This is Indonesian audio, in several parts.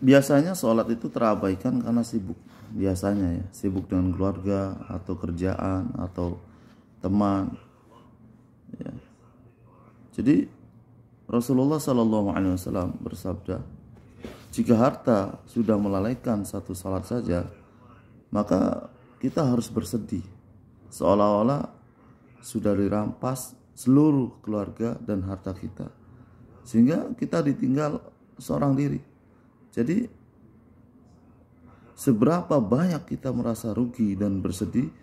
biasanya sholat itu terabaikan karena sibuk. Biasanya ya, sibuk dengan keluarga atau kerjaan atau teman. Ya. Jadi Rasulullah SAW bersabda, jika harta sudah melalaikan satu salat saja, maka kita harus bersedih, seolah-olah sudah dirampas seluruh keluarga dan harta kita, sehingga kita ditinggal seorang diri. Jadi seberapa banyak kita merasa rugi dan bersedih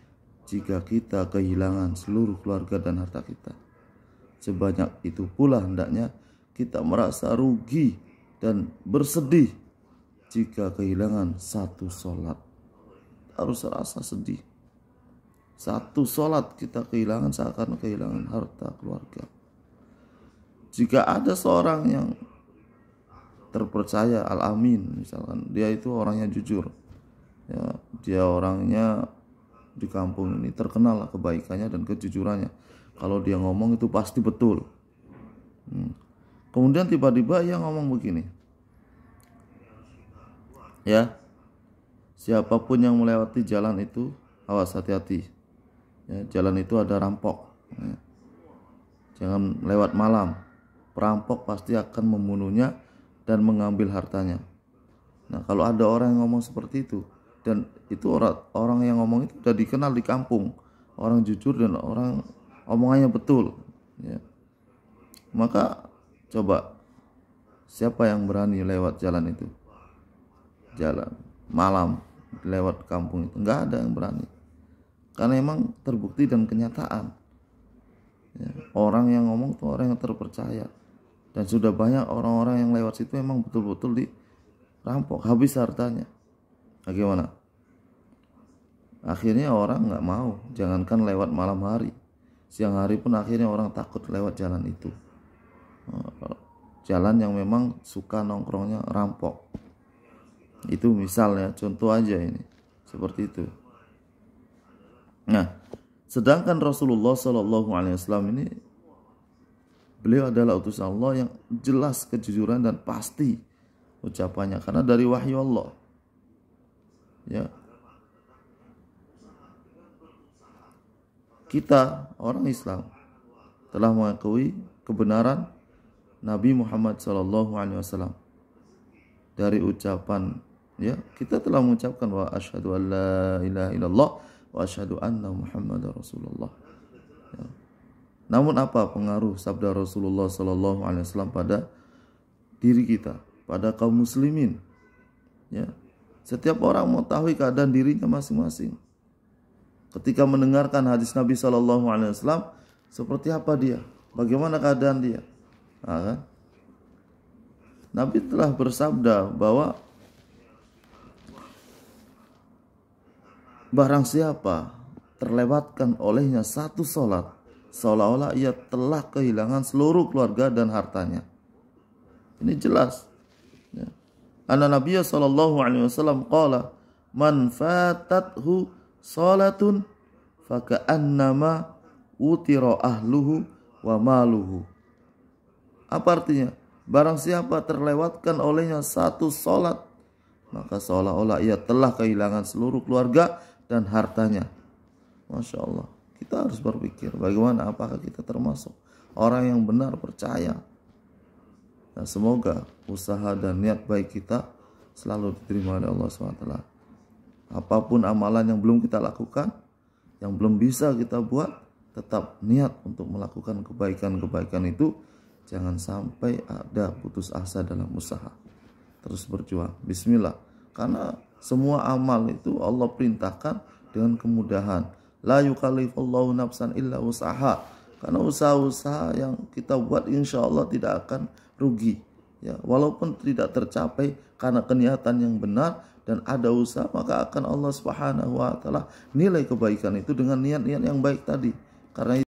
jika kita kehilangan seluruh keluarga dan harta kita, sebanyak itu pula hendaknya kita merasa rugi dan bersedih jika kehilangan satu sholat. Harus rasa sedih. Satu sholat kita kehilangan seakan kehilangan harta keluarga. Jika ada seorang yang terpercaya, al-amin misalkan, dia itu orangnya jujur, ya, dia orangnya di kampung ini terkenal kebaikannya dan kejujurannya. Kalau dia ngomong itu pasti betul. Kemudian tiba-tiba ia ngomong begini, ya, siapapun yang melewati jalan itu, awas, hati-hati. Ya, jalan itu ada rampok. Ya. Jangan lewat malam. Perampok pasti akan membunuhnya dan mengambil hartanya. Nah, kalau ada orang yang ngomong seperti itu, dan itu orang yang ngomong itu sudah dikenal di kampung, orang jujur dan orang omongannya betul, ya. Maka coba, siapa yang berani lewat jalan itu? Jalan malam lewat kampung itu nggak ada yang berani, karena emang terbukti dan kenyataan, ya, orang yang ngomong itu orang yang terpercaya, dan sudah banyak orang-orang yang lewat situ emang betul-betul dirampok, habis hartanya. Bagaimana? Akhirnya orang nggak mau, jangankan lewat malam hari, siang hari pun akhirnya orang takut lewat jalan itu. Jalan yang memang suka nongkrongnya rampok. Itu misalnya, contoh aja ini, seperti itu. Nah, sedangkan Rasulullah SAW ini, beliau adalah utusan Allah yang jelas kejujuran dan pasti ucapannya, karena dari wahyu Allah. Ya, kita orang Islam telah mengakui kebenaran Nabi Muhammad SAW dari ucapan, ya, kita telah mengucapkan wa asyhadu an la ilaha illallah wa asyhadu anna Muhammadar Rasulullah. Ya. Namun apa pengaruh sabda Rasulullah SAW pada diri kita, pada kaum muslimin? Ya, setiap orang mengetahui keadaan dirinya masing-masing. Ketika mendengarkan hadis Nabi SAW, seperti apa dia? Bagaimana keadaan dia? Nah, kan? Nabi telah bersabda bahwa barang siapa terlewatkan olehnya satu sholat, seolah-olah ia telah kehilangan seluruh keluarga dan hartanya. Ini jelas. Ya. Anna Nabiya SAW qala, man fatathu sholatun faka'annama utira ahluhu wa maluhu. Apa artinya? Barang siapa terlewatkan olehnya satu sholat, maka seolah-olah ia telah kehilangan seluruh keluarga dan hartanya. Masya Allah. Kita harus berpikir bagaimana, apakah kita termasuk orang yang benar percaya. Nah, semoga usaha dan niat baik kita selalu diterima oleh Allah SWT. Apapun amalan yang belum kita lakukan, yang belum bisa kita buat, tetap niat untuk melakukan kebaikan-kebaikan itu. Jangan sampai ada putus asa dalam usaha. Terus berjuang. Bismillah. Karena semua amal itu Allah perintahkan dengan kemudahan. La yukallifullahu nafsan illa usaha. Karena usaha-usaha yang kita buat insya Allah tidak akan rugi. Ya, walaupun tidak tercapai karena keniatan yang benar dan ada usaha, maka akan Allah Subhanahu wa taala nilai kebaikan itu dengan niat-niat yang baik tadi. Karena